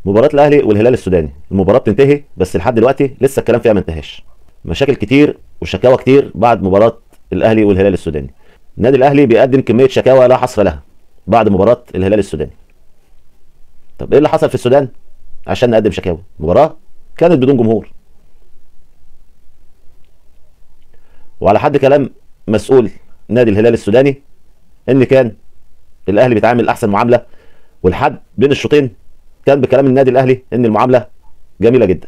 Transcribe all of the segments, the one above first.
مباراة الاهلي والهلال السوداني، المباراة بتنتهي بس لحد دلوقتي لسه الكلام فيها ما انتهاش. مشاكل كتير وشكاوى كتير بعد مباراة الاهلي والهلال السوداني. النادي الاهلي بيقدم كمية شكاوى لا حصر لها بعد مباراة الهلال السوداني. طب ايه اللي حصل في السودان عشان نقدم شكاوى؟ مباراة كانت بدون جمهور، وعلى حد كلام مسؤول نادي الهلال السوداني ان كان الاهلي بيتعامل احسن معاملة، والحد بين الشوطين كان بكلام النادي الاهلي ان المعامله جميله جدا.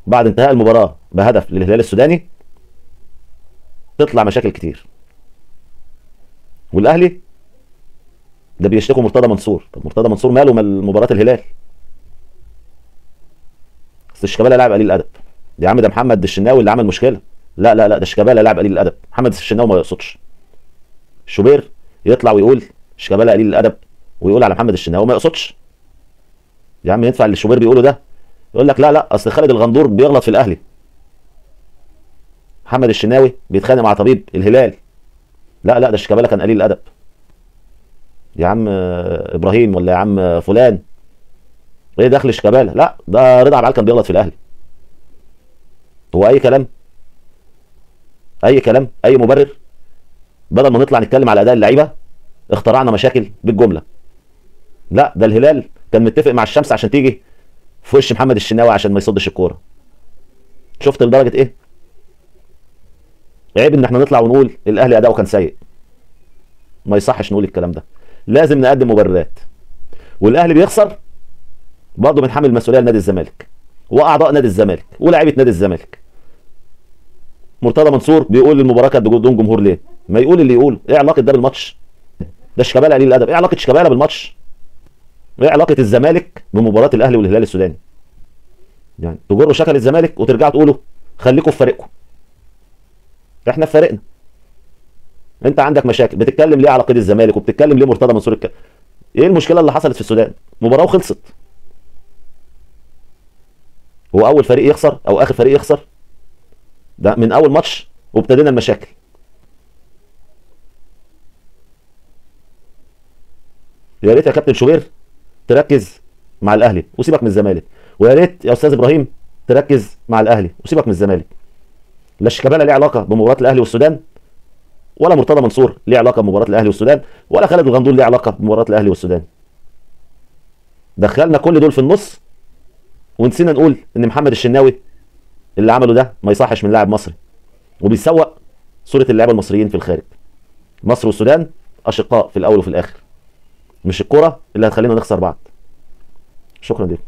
بعد انتهاء المباراه بهدف للهلال السوداني تطلع مشاكل كتير، والاهلي ده بيشتكوا مرتضى منصور. طب مرتضى منصور ماله مال مباراه الهلال؟ بس شيكابالا لاعب قليل الادب. يا عم ده محمد الشناوي اللي عمل مشكله. لا لا لا، ده شيكابالا لاعب قليل الادب، محمد الشناوي ما يقصدش. شوبير يطلع ويقول شيكابالا قليل الادب ويقول على محمد الشناوي ما يقصدش. يا عم ينفع اللي الشوبير بيقوله ده؟ يقول لك لا لا، اصل خالد الغندور بيغلط في الاهلي، محمد الشناوي بيتخانق مع طبيب الهلال. لا لا، ده شيكابالا كان قليل الادب. يا عم ابراهيم ولا يا عم فلان، ايه دخل شيكابالا؟ لا، ده رضا عبد كان بيغلط في الاهلي. هو اي كلام، اي كلام، اي مبرر. بدل ما نطلع نتكلم على اداء اللعيبه اخترعنا مشاكل بالجمله. لا، ده الهلال كان متفق مع الشمس عشان تيجي في وش محمد الشناوي عشان ما يصدش الكوره. شفت لدرجه ايه؟ عيب ان احنا نطلع ونقول الاهلي اداؤه كان سيء. ما يصحش نقول الكلام ده، لازم نقدم مبررات. والاهلي بيخسر برضه بنحمل المسؤوليه لنادي الزمالك واعضاء نادي الزمالك ولاعيبه نادي الزمالك. مرتضى منصور بيقول المباراه كانت بدون جمهور ليه؟ ما يقول اللي يقول. ايه علاقه ده بالماتش؟ ده شيكابالا قليل الادب. ايه علاقه شيكابالا بالماتش؟ ايه علاقه الزمالك بمباراه الاهلي والهلال السوداني؟ يعني تجروا شكل الزمالك وترجعوا تقولوا خليكم في فريقكم. احنا في فريقنا. انت عندك مشاكل، بتتكلم ليه على قيد الزمالك وبتتكلم ليه مرتضى منصور ايه المشكله اللي حصلت في السودان؟ مباراه وخلصت. هو اول فريق يخسر او اخر فريق يخسر؟ ده من اول ماتش وابتدينا المشاكل. يا ريت يا كابتن شوبير تركز مع الاهلي وسيبك من الزمالك، ويا ريت يا استاذ ابراهيم تركز مع الاهلي وسيبك من الزمالك. لا شيكابالا ليه علاقه بمباراه الاهلي والسودان، ولا مرتضى منصور ليه علاقه بمباراه الاهلي والسودان، ولا خالد الغندور ليه علاقه بمباراه الاهلي والسودان. دخلنا كل دول في النص ونسينا نقول ان محمد الشناوي اللي عمله ده ما يصحش من لاعب مصري، وبيسوق صوره اللعيبه المصريين في الخارج. مصر والسودان اشقاء في الاول وفي الاخر، مش الكوره اللي هتخلينا نخسر بعض. شكرا لكم.